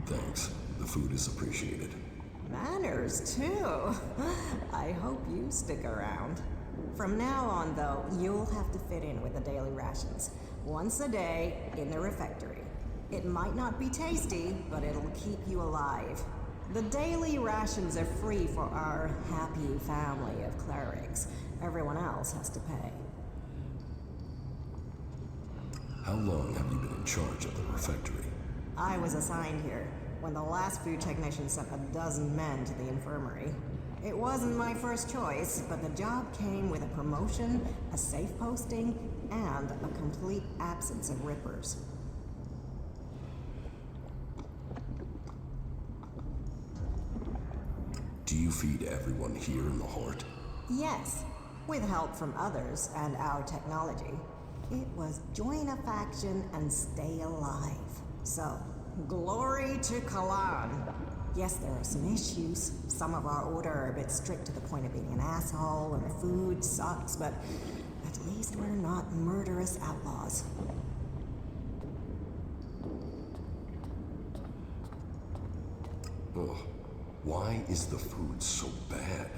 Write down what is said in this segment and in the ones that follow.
Thanks. The food is appreciated. Manners, too. I hope you stick around. From now on, though, you'll have to fit in with the daily rations. Once a day, in the refectory. It might not be tasty, but it'll keep you alive. The daily rations are free for our happy family of clerics. Everyone else has to pay. How long have you been in charge of the refectory? I was assigned here when the last food technician sent a dozen men to the infirmary. It wasn't my first choice, but the job came with a promotion, a safe posting, and a complete absence of rippers. Do you feed everyone here in the Hort? Yes, with help from others and our technology. It was join a faction and stay alive. So, glory to Kalan. Yes, there are some issues. Some of our order are a bit strict to the point of being an asshole, and the food sucks, but at least we're not murderous outlaws. Ugh. Why is the food so bad?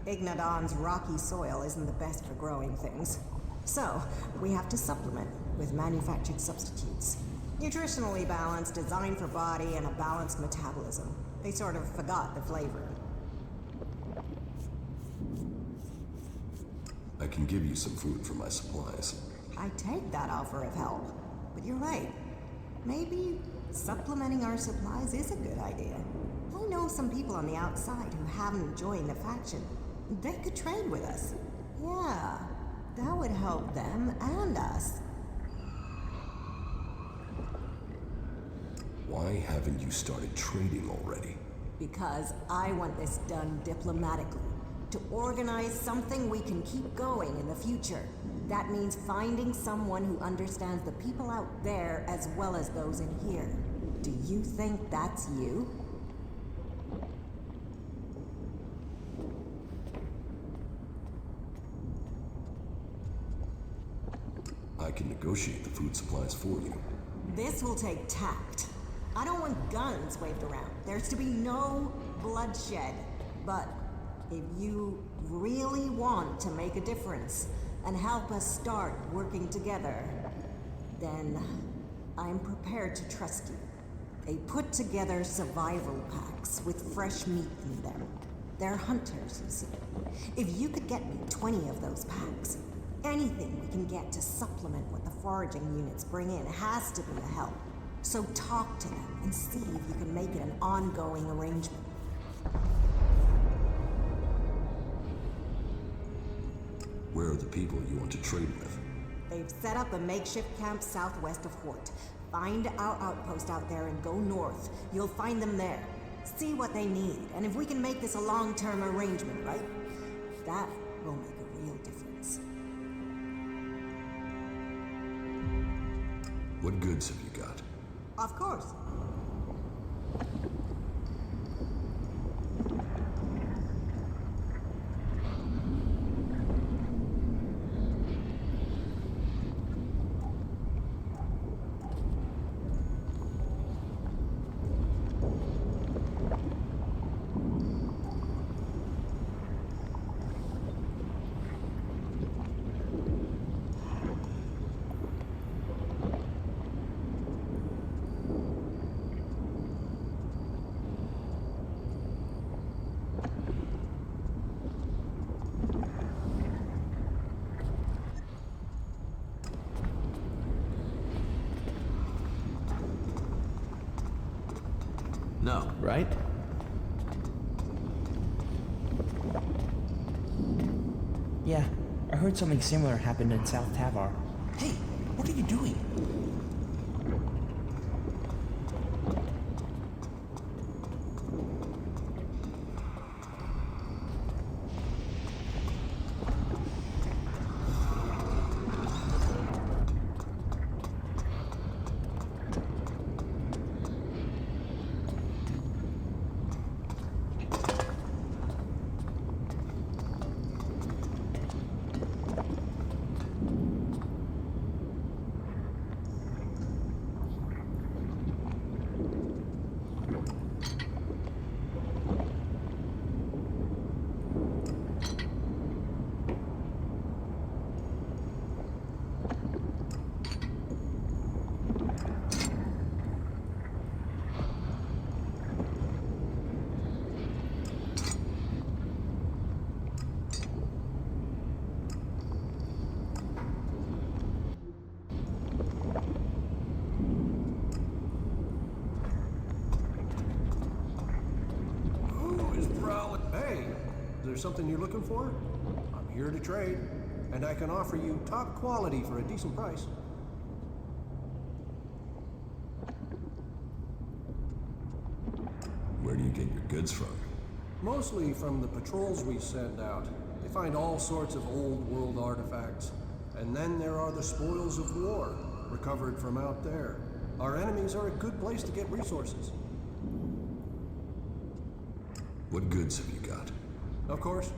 Ignadon's rocky soil isn't the best for growing things. So, we have to supplement with manufactured substitutes. Nutritionally balanced, designed for body, and a balanced metabolism. They sort of forgot the flavor. I can give you some food for my supplies. I take that offer of help. But you're right. Maybe supplementing our supplies is a good idea. I know some people on the outside who haven't joined the faction. They could trade with us. Yeah, that would help them and us. Why haven't you started trading already? Because I want this done diplomatically. To organize something we can keep going in the future. That means finding someone who understands the people out there as well as those in here. Do you think that's you? I can negotiate the food supplies for you. This will take tact. I don't want guns waved around. There's to be no bloodshed. But if you really want to make a difference and help us start working together, then I'm prepared to trust you. They put together survival packs with fresh meat in them. They're hunters, you see. If you could get me 20 of those packs, anything we can get to supplement what the foraging units bring in has to be a help. So talk to them and see if you can make it an ongoing arrangement. Where are the people you want to trade with? They've set up a makeshift camp southwest of Hort. Find our outpost out there and go north. You'll find them there. See what they need, and if we can make this a long-term arrangement, right? That will make a real difference. What goods have you got? Of course. No. Right? Yeah, I heard something similar happened in South Tavar. Hey, what are you doing? there something you're looking for? I'm here to trade, and I can offer you top quality for a decent price. Where do you get your goods from? Mostly from the patrols we send out. They find all sorts of old world artifacts. And then there are the spoils of war, recovered from out there. Our enemies are a good place to get resources. What goods have you got? Of course.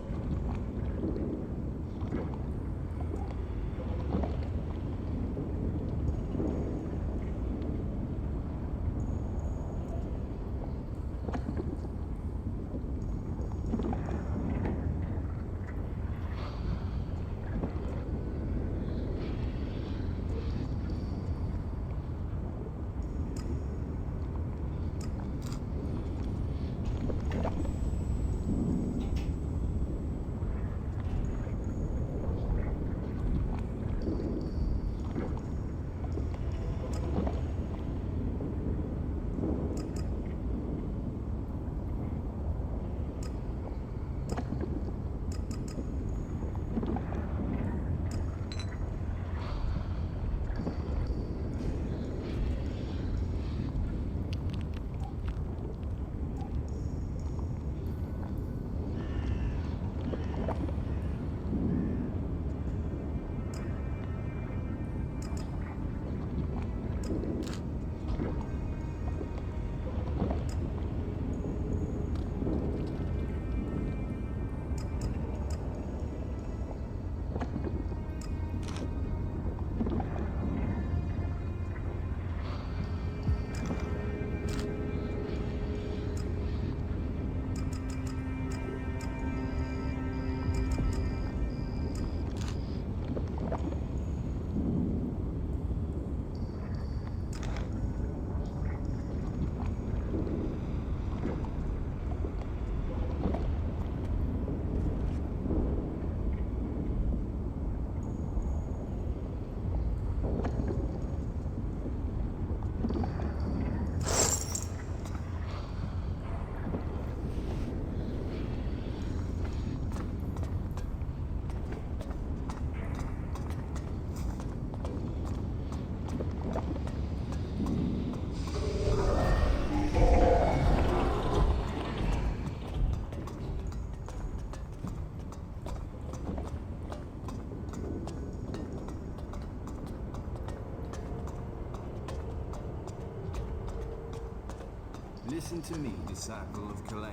Listen to me, disciple of Kalan.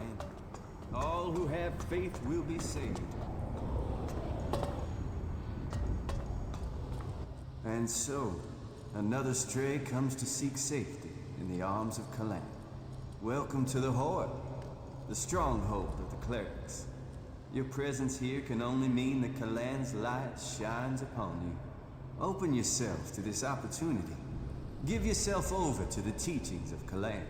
All who have faith will be saved. And so, another stray comes to seek safety in the arms of Kalan. Welcome to the Horde, the stronghold of the clerics. Your presence here can only mean that Kalan's light shines upon you. Open yourself to this opportunity. Give yourself over to the teachings of Kalan.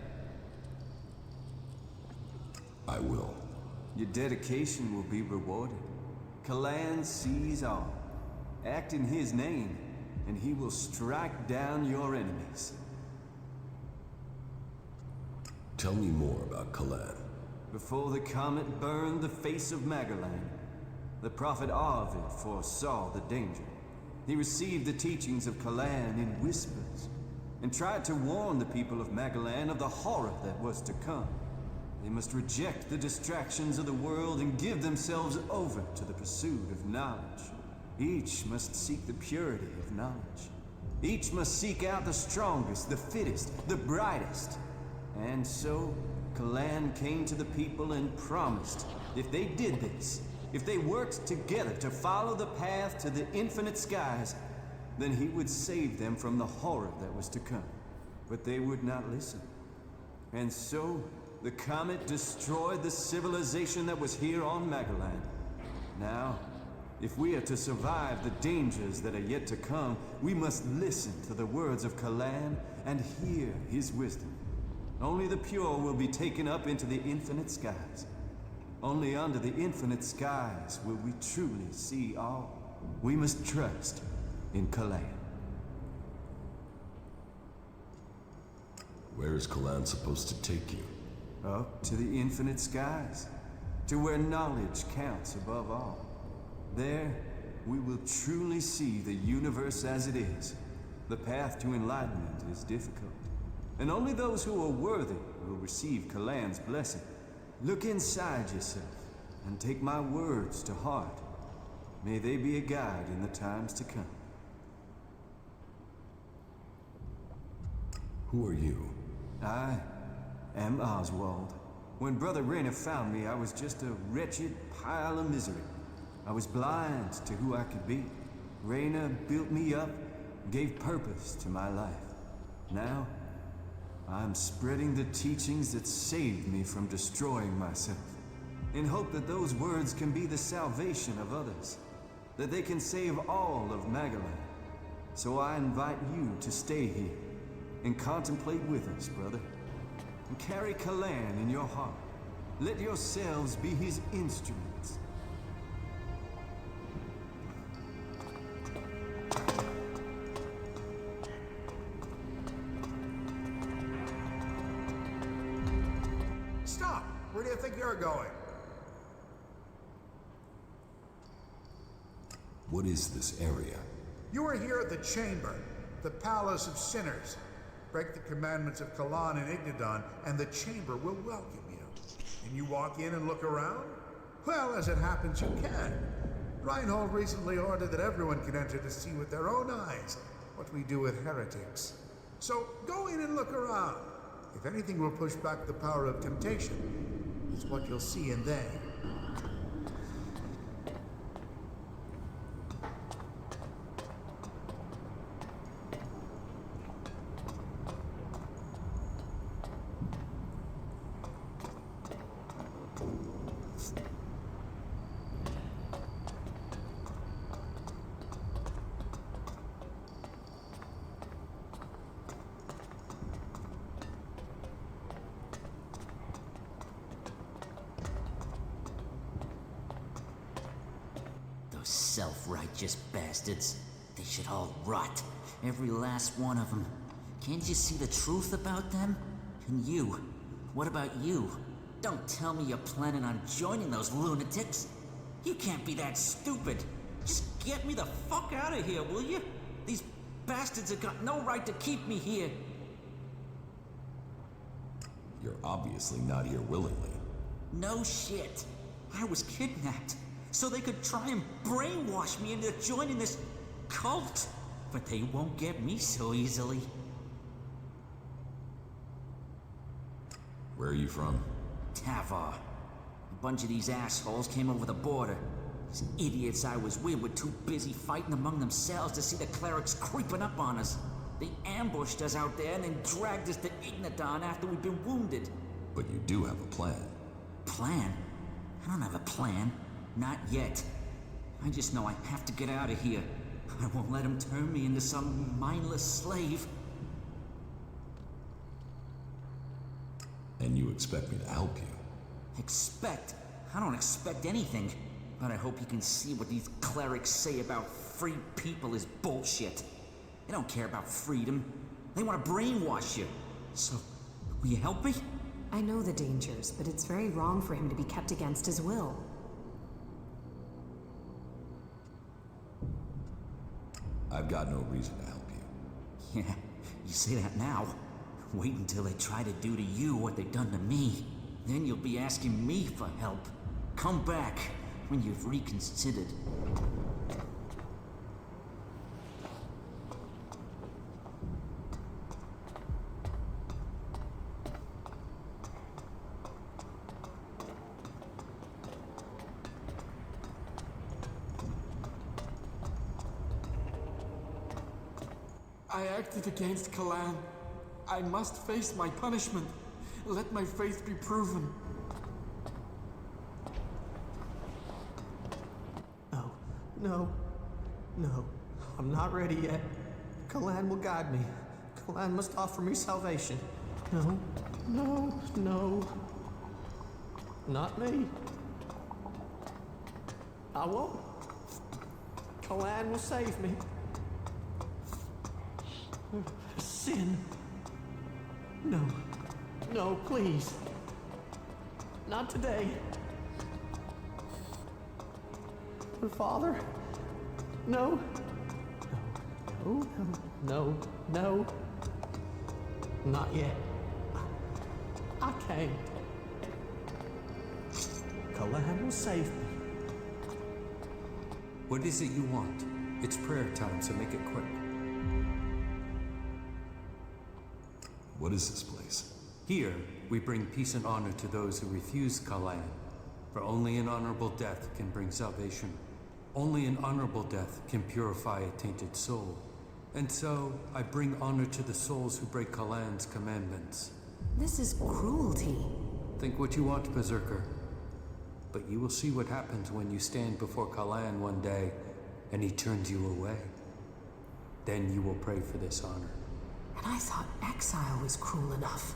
I will. Your dedication will be rewarded. Kalan sees all. Act in his name, and he will strike down your enemies. Tell me more about Kalan. Before the comet burned the face of Magalan, the prophet Arvid foresaw the danger. He received the teachings of Kalan in whispers, and tried to warn the people of Magalan of the horror that was to come. They must reject the distractions of the world and give themselves over to the pursuit of knowledge. Each must seek the purity of knowledge. Each must seek out the strongest, the fittest, the brightest. And so, Kalan came to the people and promised, if they did this, if they worked together to follow the path to the infinite skies, then he would save them from the horror that was to come. But they would not listen. And so, the comet destroyed the civilization that was here on Magalan. Now, if we are to survive the dangers that are yet to come, we must listen to the words of Kalan and hear his wisdom. Only the pure will be taken up into the infinite skies. Only under the infinite skies will we truly see all. We must trust in Kalan. Where is Kalan supposed to take you? Up to the infinite skies. to where knowledge counts above all. There, we will truly see the universe as it is. The path to enlightenment is difficult, and only those who are worthy will receive Kalan's blessing. Look inside yourself, and take my words to heart. May they be a guide in the times to come. Who are you? I am Oswald. When Brother Raynor found me, I was just a wretched pile of misery. I was blind to who I could be. Raynor built me up, gave purpose to my life. Now, I'm spreading the teachings that saved me from destroying myself, in hope that those words can be the salvation of others, that they can save all of Magalan. So I invite you to stay here and contemplate with us, brother. And carry Kalan in your heart. Let yourselves be his instruments. Stop! Where do you think you're going? What is this area? You are here at the Chamber, the Palace of Sinners. Break the commandments of Kalan and Ignadon, and the Chamber will welcome you. Can you walk in and look around? Well, as it happens, you can. Reinhold recently ordered that everyone can enter to see with their own eyes what we do with heretics. So go in and look around. If anything will push back the power of temptation, it's what you'll see in there. Self-righteous bastards. They should all rot. Every last one of them. Can't you see the truth about them? And you? What about you? Don't tell me you're planning on joining those lunatics. You can't be that stupid. Just get me the fuck out of here, will you? These bastards have got no right to keep me here. You're obviously not here willingly. No shit. I was kidnapped so they could try and brainwash me into joining this cult. But they won't get me so easily. Where are you from? Tavar. A bunch of these assholes came over the border. These idiots I was with were too busy fighting among themselves to see the clerics creeping up on us. They ambushed us out there and then dragged us to Ignadon after we'd been wounded. But you do have a plan. Plan? I don't have a plan. Not yet. I just know I have to get out of here. I won't let them turn me into some mindless slave. And you expect me to help you? Expect? I don't expect anything. But I hope you can see what these clerics say about free people is bullshit. They don't care about freedom. They want to brainwash you. So, will you help me? I know the dangers, but it's very wrong for him to be kept against his will. I've got no reason to help you. Yeah, you say that now. Wait until they try to do to you what they've done to me. Then you'll be asking me for help. Come back when you've reconsidered. I acted against Kalan. I must face my punishment. Let my faith be proven. No, no, no. I'm not ready yet. Kalan will guide me. Kalan must offer me salvation. No, no, no. Not me. I won't. Kalan will save me. Sin. No. No, please. Not today. Father? No. No, no, no. Not yet. I can't. Kalan will save me. What is it you want? It's prayer time, so make it quick. What is this place? Here, we bring peace and honor to those who refuse Kalan. For only an honorable death can bring salvation. Only an honorable death can purify a tainted soul. And so, I bring honor to the souls who break Kalan's commandments. This is cruelty. Think what you want, Berserker. But you will see what happens when you stand before Kalan one day, and he turns you away. Then you will pray for this honor. And I thought exile was cruel enough.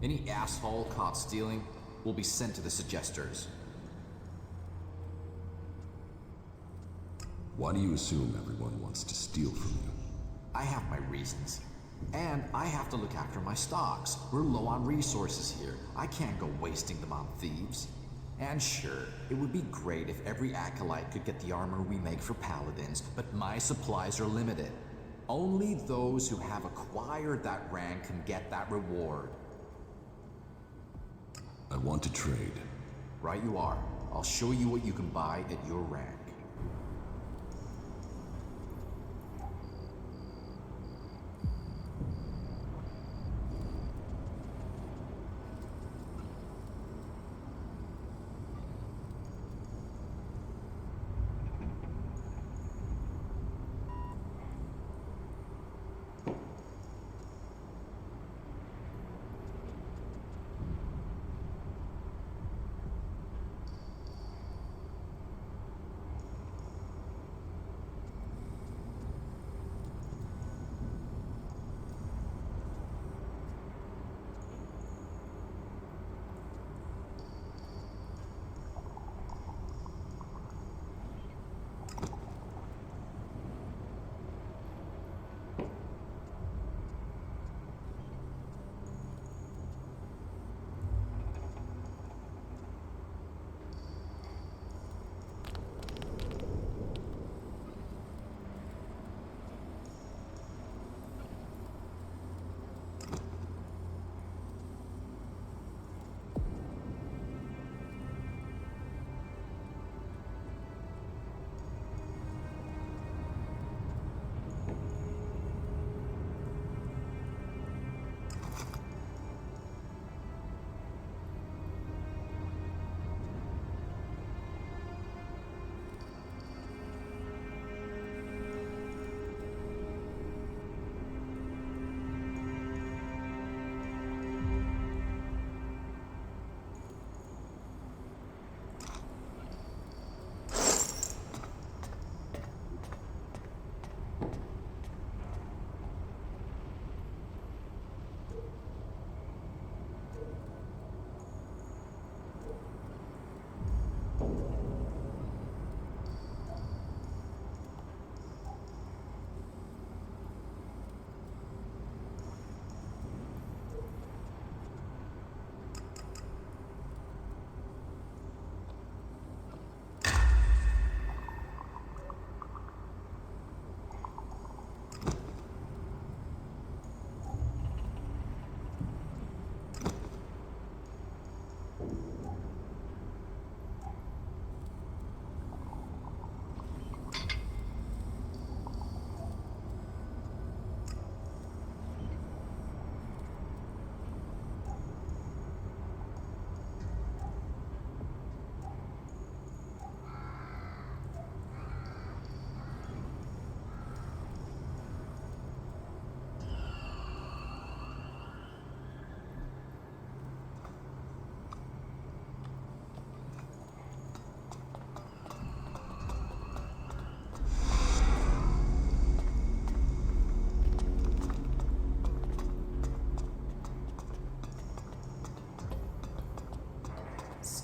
Any asshole caught stealing will be sent to the Suggesters. Why do you assume everyone wants to steal from you? I have my reasons. And I have to look after my stocks. We're low on resources here. I can't go wasting them on thieves. And sure, it would be great if every acolyte could get the armor we make for paladins, but my supplies are limited. Only those who have acquired that rank can get that reward. I want to trade. Right you are. I'll show you what you can buy at your rank.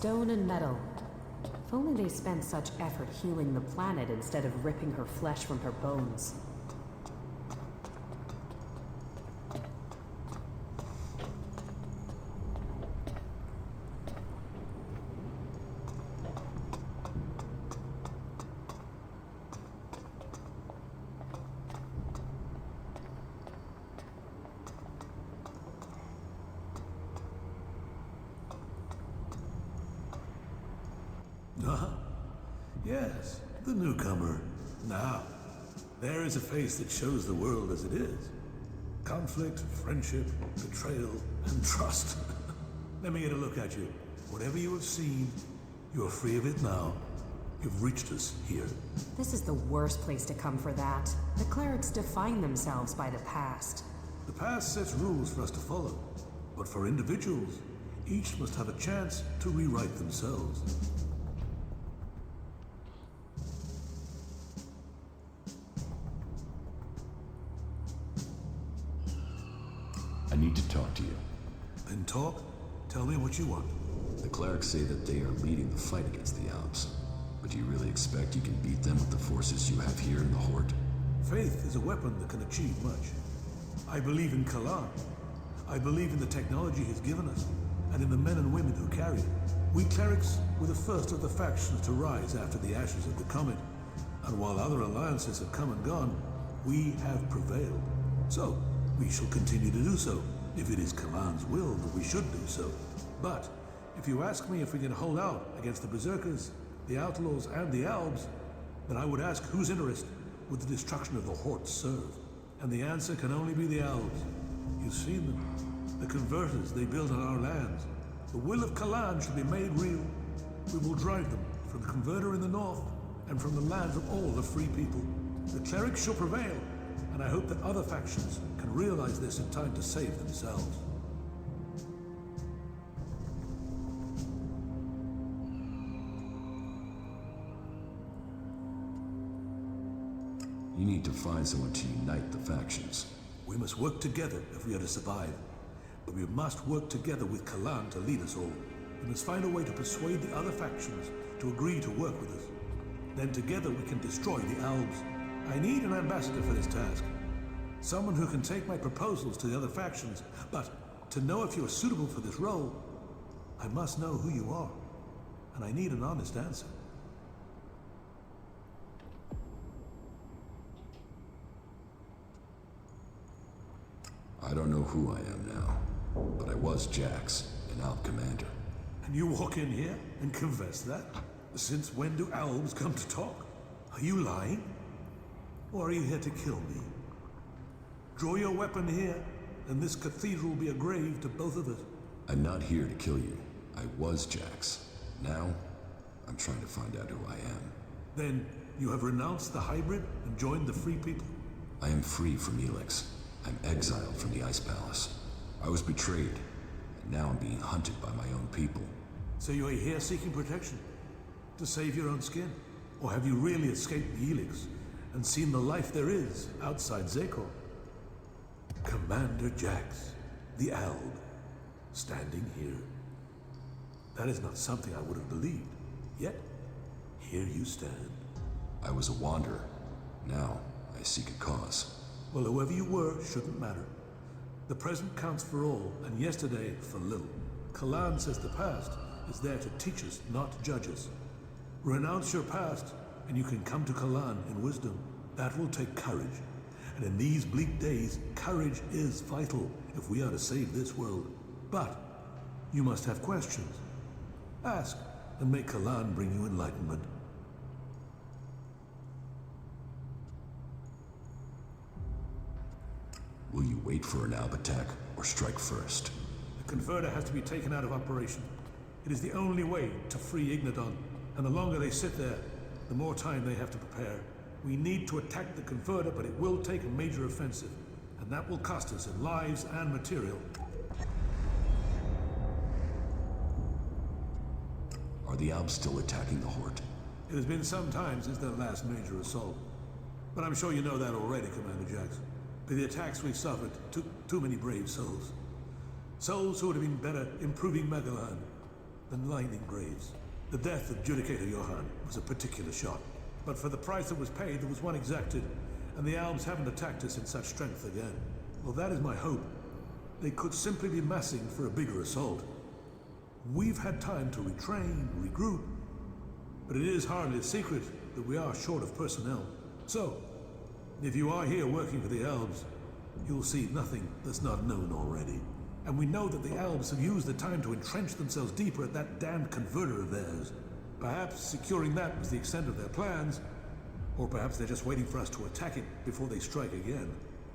Stone and metal. If only they spent such effort healing the planet instead of ripping her flesh from her bones. Yes, the newcomer. Now, there is a face that shows the world as it is. Conflict, friendship, betrayal, and trust. Let me get a look at you. Whatever you have seen, you are free of it now. You've reached us here. This is the worst place to come for that. The clerics define themselves by the past. The past sets rules for us to follow. But for individuals, each must have a chance to rewrite themselves. I need to talk to you. Then talk. Tell me what you want. The clerics say that they are leading the fight against the Alps. But do you really expect you can beat them with the forces you have here in the Horde? Faith is a weapon that can achieve much. I believe in Kalan. I believe in the technology he's given us, and in the men and women who carry it. We clerics were the first of the factions to rise after the ashes of the comet, and while other alliances have come and gone, we have prevailed. So, we shall continue to do so, if it is Kalan's will that we should do so. But, if you ask me if we can hold out against the Berserkers, the Outlaws, and the Albs, then I would ask whose interest would the destruction of the Horde serve? And the answer can only be the Albs. You've seen them. The converters they built on our lands. The will of Kalan shall be made real. We will drive them from the converter in the north, and from the lands of all the free people. The clerics shall prevail, and I hope that other factions can realize this in time to save themselves. You need to find someone to unite the factions. We must work together if we are to survive. But we must work together with Kalan to lead us all. We must find a way to persuade the other factions to agree to work with us. Then together we can destroy the Albs. I need an ambassador for this task. Someone who can take my proposals to the other factions, but to know if you are suitable for this role, I must know who you are. And I need an honest answer. I don't know who I am now, but I was Jax, an Alp commander. And you walk in here and confess that? Since when do Albs come to talk? Are you lying? Or are you here to kill me? Draw your weapon here, and this cathedral will be a grave to both of us. I'm not here to kill you. I was Jax. Now, I'm trying to find out who I am. Then, you have renounced the hybrid and joined the Free People? I am free from Elex. I'm exiled from the Ice Palace. I was betrayed, and now I'm being hunted by my own people. So you are here seeking protection? To save your own skin? Or have you really escaped the Elex and seen the life there is outside Zekor? Commander Jax, the Alb, standing here. That is not something I would have believed. Yet, here you stand. I was a wanderer. Now, I seek a cause. Well, whoever you were shouldn't matter. The present counts for all, and yesterday for little. Kalan says the past is there to teach us, not to judge us. Renounce your past, and you can come to Kalan in wisdom. That will take courage. And in these bleak days, courage is vital if we are to save this world. But you must have questions. Ask, and make Kalan bring you enlightenment. Will you wait for an Alb attack, or strike first? The converter has to be taken out of operation. It is the only way to free Ignadon, and the longer they sit there, the more time they have to prepare. We need to attack the converter, but it will take a major offensive, and that will cost us in lives and material. Are the Albs still attacking the Horde? It has been some time since their last major assault. But I'm sure you know that already, Commander Jax. But the attacks we've suffered took too many brave souls. Souls who would have been better improving Megalan. than lightning graves. The death of Judicator Johann was a particular shot. But for the price that was paid, there was one exacted, and the Albs haven't attacked us in such strength again. Well, that is my hope. They could simply be massing for a bigger assault. We've had time to retrain, regroup, but it is hardly a secret that we are short of personnel. So, if you are here working for the Albs, you'll see nothing that's not known already. And we know that the Albs have used the time to entrench themselves deeper at that damned converter of theirs. Perhaps securing that was the extent of their plans, or perhaps they're just waiting for us to attack it before they strike again.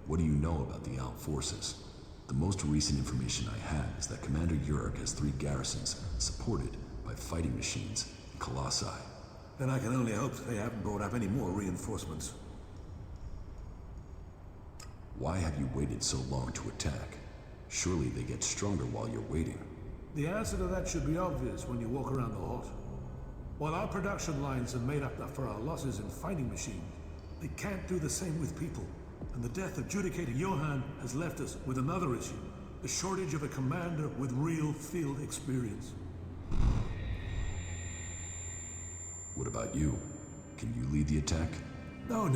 What do you know about the Alb forces? The most recent information I have is that Commander Uruk has 3 garrisons supported by fighting machines and colossi. Then I can only hope they haven't brought up any more reinforcements. Why have you waited so long to attack? Surely they get stronger while you're waiting. The answer to that should be obvious when you walk around the Hot. While our production lines have made up for our losses in fighting machines, they can't do the same with people. And the death of Judicator Johann has left us with another issue. The shortage of a commander with real field experience. What about you? Can you lead the attack? No.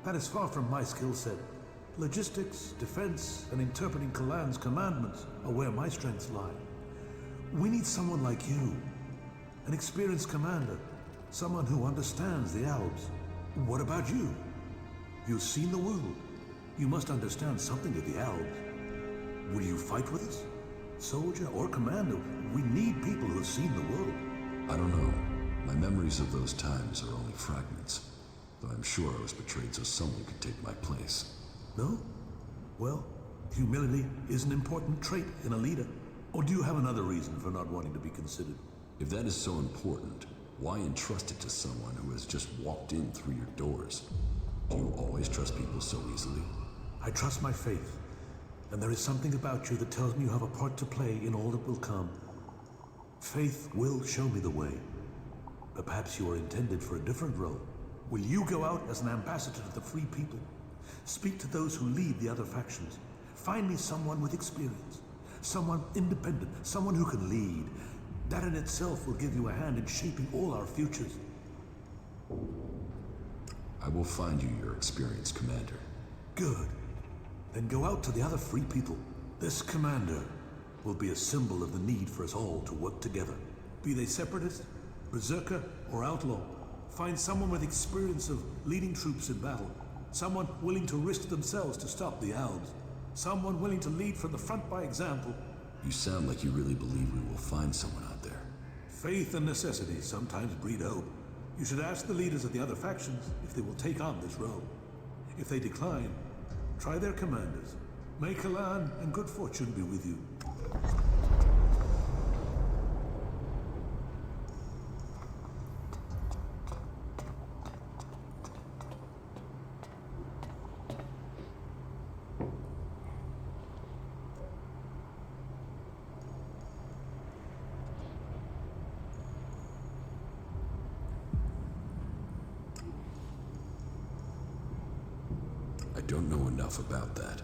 That is far from my skill set. Logistics, defense, and interpreting Kalan's commandments are where my strengths lie. We need someone like you. An experienced commander. Someone who understands the Albs. What about you? You've seen the world. You must understand something of the Albs. Will you fight with us? Soldier or commander, we need people who have seen the world. I don't know. My memories of those times are only fragments. Though I'm sure I was betrayed so someone could take my place. No? Well, humility is an important trait in a leader. Or do you have another reason for not wanting to be considered? If that is so important, why entrust it to someone who has just walked in through your doors? Do you always trust people so easily? I trust my faith. And there is something about you that tells me you have a part to play in all that will come. Faith will show me the way. But perhaps you are intended for a different role. Will you go out as an ambassador to the free people? Speak to those who lead the other factions. Find me someone with experience. Someone independent. Someone who can lead. That in itself will give you a hand in shaping all our futures. I will find you your experienced commander. Good. Then go out to the other free people. This commander will be a symbol of the need for us all to work together. Be they separatist, berserker, or outlaw. Find someone with experience of leading troops in battle. Someone willing to risk themselves to stop the Albs. Someone willing to lead from the front by example. You sound like you really believe we will find someone out there. Faith and necessity sometimes breed hope. You should ask the leaders of the other factions if they will take on this role. If they decline, try their commanders. May Kalan and good fortune be with you. I don't know enough about that.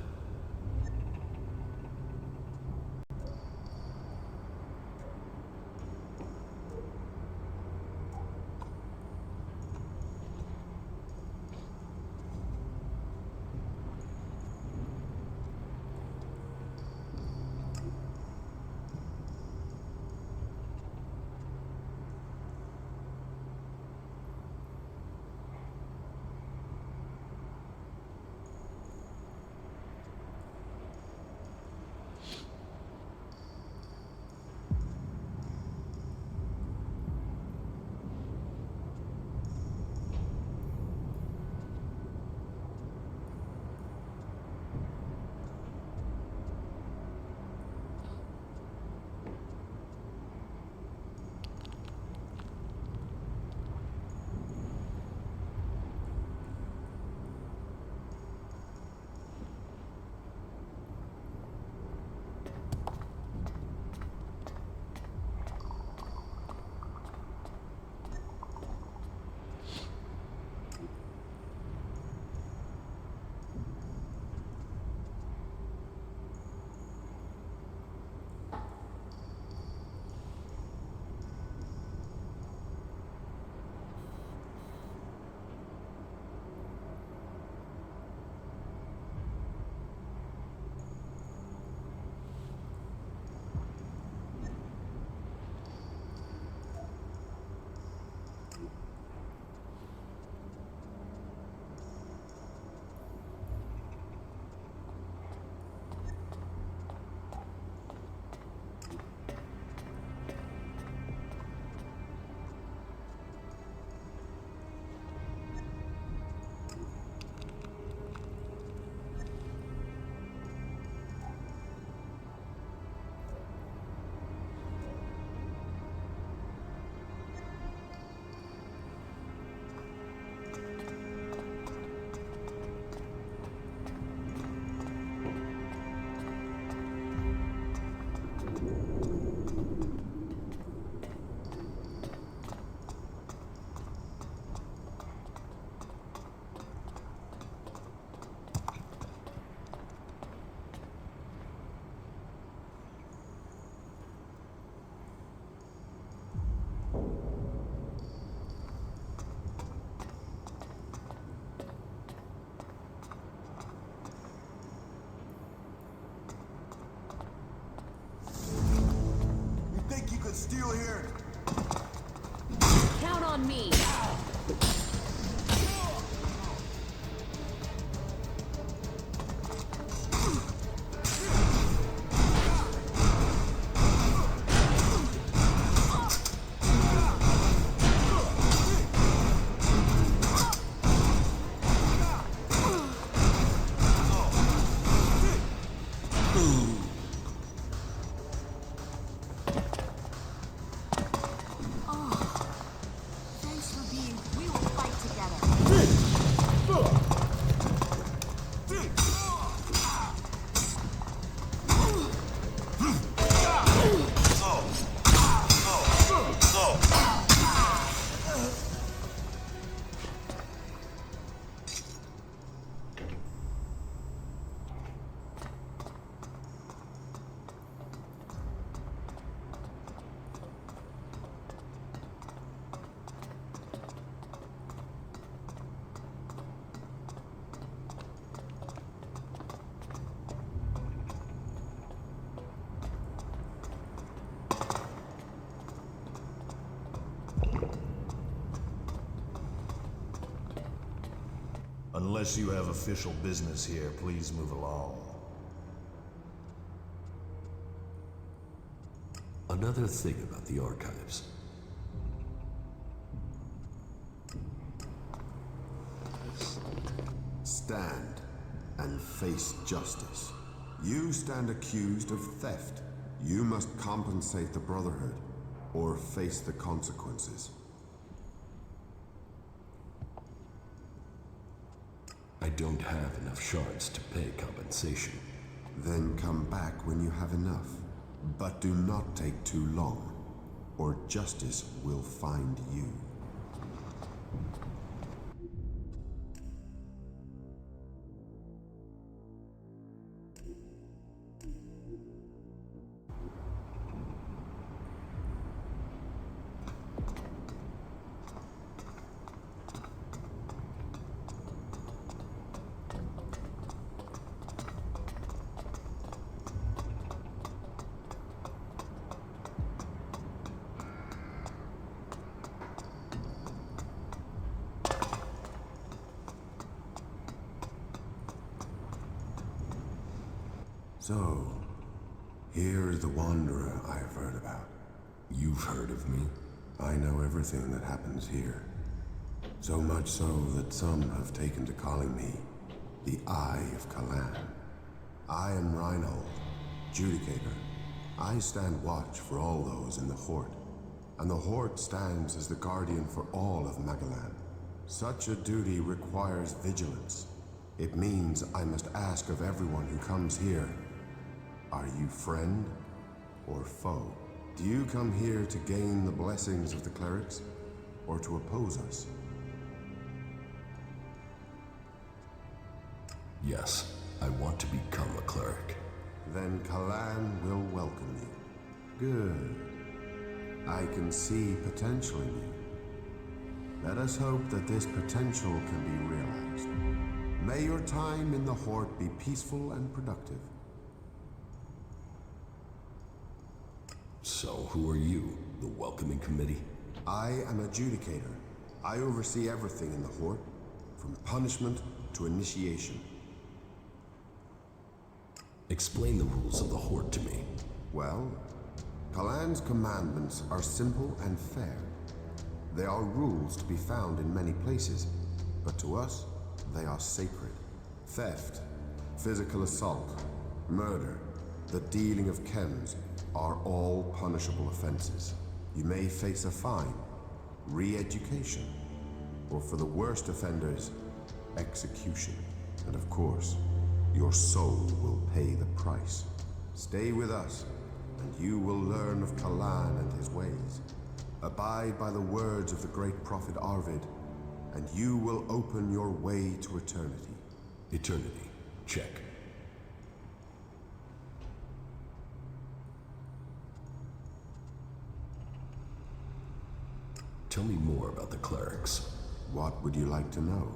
through here. Count on me. Thanks for being. We will fight together. Unless you have official business here, please move along. Another thing about the archives. Stand and face justice. You stand accused of theft. You must compensate the Brotherhood, or face the consequences. I don't have enough shards to pay compensation. Then come back when you have enough. But do not take too long, or justice will find you. So, here is the Wanderer I have heard about. You've heard of me? I know everything that happens here. So much so that some have taken to calling me the Eye of Kalan. I am Reinhold, Judicator. I stand watch for all those in the Horde, and the Horde stands as the guardian for all of Magalan. Such a duty requires vigilance. It means I must ask of everyone who comes here, are you friend or foe? Do you come here to gain the blessings of the clerics, or to oppose us? Yes, I want to become a cleric. Then Kalan will welcome you. Good. I can see potential in you. Let us hope that this potential can be realized. May your time in the Horde be peaceful and productive. So, who are you? The welcoming committee? I am a Judicator. I oversee everything in the Horde, from punishment to initiation. Explain the rules of the Horde to me. Well, Kalan's commandments are simple and fair. They are rules to be found in many places, but to us, they are sacred. Theft, physical assault, murder, the dealing of chems are all punishable offenses. You may face a fine, re-education, or for the worst offenders, execution. And of course, your soul will pay the price. Stay with us, and you will learn of Kalan and his ways. Abide by the words of the great prophet Arvid, and you will open your way to eternity. Eternity. Check. Tell me more about the clerics. What would you like to know?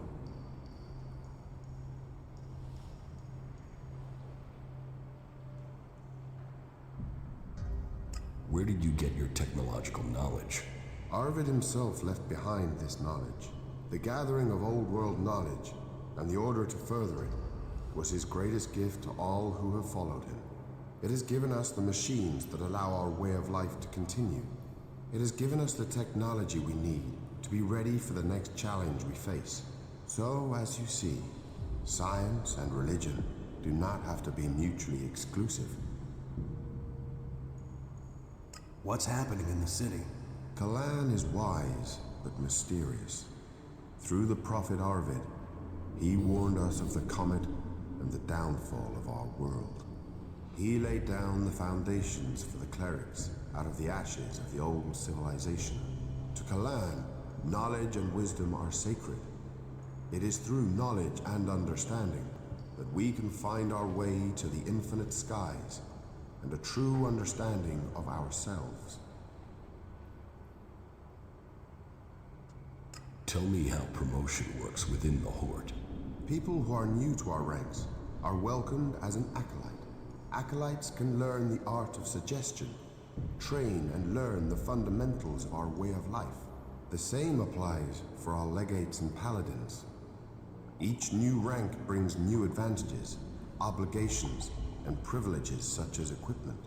Where do did you get your technological knowledge? Arvid himself left behind this knowledge. The gathering of old world knowledge, and the order to further it, was his greatest gift to all who have followed him. It has given us the machines that allow our way of life to continue. It has given us the technology we need to be ready for the next challenge we face. So, as you see, science and religion do not have to be mutually exclusive. What's happening in the city? Kalan is wise, but mysterious. Through the prophet Arvid, he warned us of the comet and the downfall of our world. He laid down the foundations for the clerics out of the ashes of the old civilization. To Kalan, knowledge and wisdom are sacred. It is through knowledge and understanding that we can find our way to the infinite skies and a true understanding of ourselves. Tell me how promotion works within the Horde. People who are new to our ranks are welcomed as an acolyte. Acolytes can learn the art of suggestion, train and learn the fundamentals of our way of life. The same applies for our legates and paladins. Each new rank brings new advantages, obligations, and privileges such as equipment.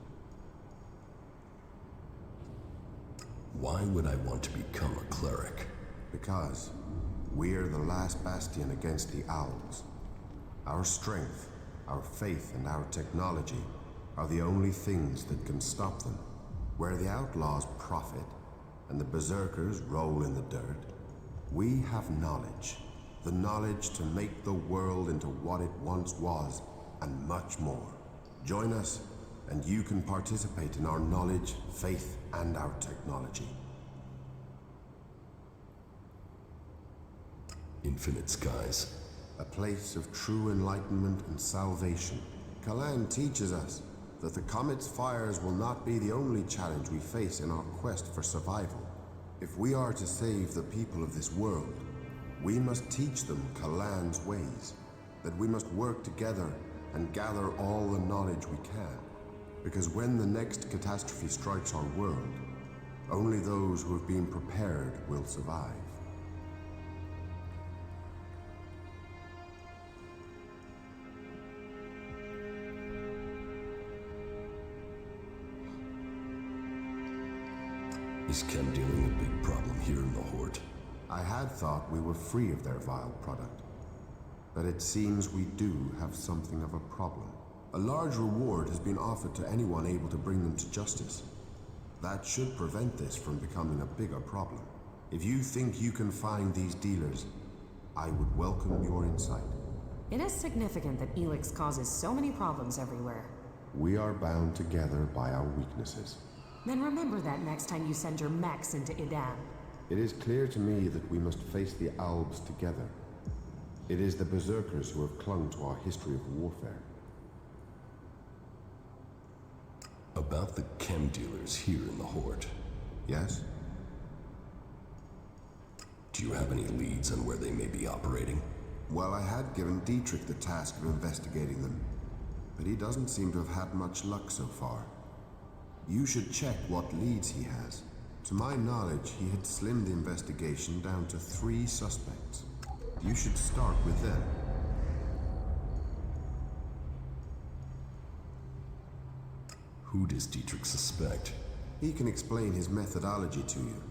Why would I want to become a cleric? Because we are the last bastion against the owls. Our strength, our faith, and our technology are the only things that can stop them. Where the outlaws profit and the berserkers roll in the dirt, we have knowledge. The knowledge to make the world into what it once was, and much more. Join us, and you can participate in our knowledge, faith, and our technology. Infinite skies. A place of true enlightenment and salvation. Kalan teaches us that the comet's fires will not be the only challenge we face in our quest for survival. If we are to save the people of this world, we must teach them Kalan's ways, that we must work together and gather all the knowledge we can. Because when the next catastrophe strikes our world, only those who have been prepared will survive. Is chem dealing a big problem here in the Horde? I had thought we were free of their vile product, but it seems we do have something of a problem. A large reward has been offered to anyone able to bring them to justice. That should prevent this from becoming a bigger problem. If you think you can find these dealers, I would welcome your insight. It is significant that Elex causes so many problems everywhere. We are bound together by our weaknesses. Then remember that next time you send your mechs into Idan. It is clear to me that we must face the Albs together. It is the Berserkers who have clung to our history of warfare. About the chem dealers here in the Horde. Yes? Do you have any leads on where they may be operating? Well, I had given Dietrich the task of investigating them, but he doesn't seem to have had much luck so far. You should check what leads he has. To my knowledge, he had slimmed the investigation down to 3 suspects. You should start with them. Who does Dietrich suspect? He can explain his methodology to you.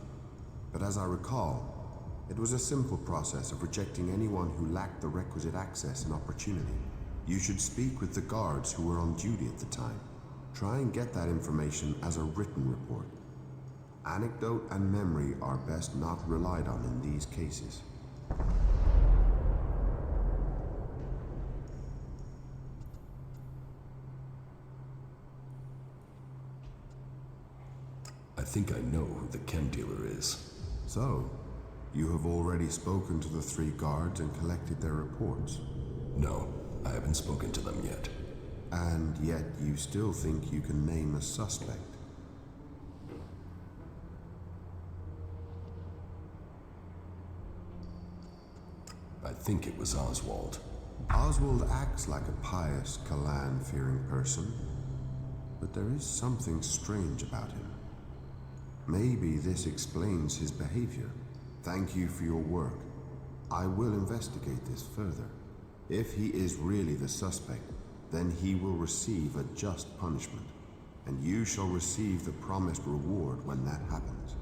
But as I recall, it was a simple process of rejecting anyone who lacked the requisite access and opportunity. You should speak with the guards who were on duty at the time. Try and get that information as a written report. Anecdote and memory are best not relied on in these cases. I think I know who the chem dealer is. So, you have already spoken to the 3 guards and collected their reports? No, I haven't spoken to them yet. And yet you still think you can name a suspect? I think it was Oswald. Oswald acts like a pious, Kalan-fearing person, but there is something strange about him. Maybe this explains his behavior. Thank you for your work. I will investigate this further. If he is really the suspect, then he will receive a just punishment, and you shall receive the promised reward when that happens.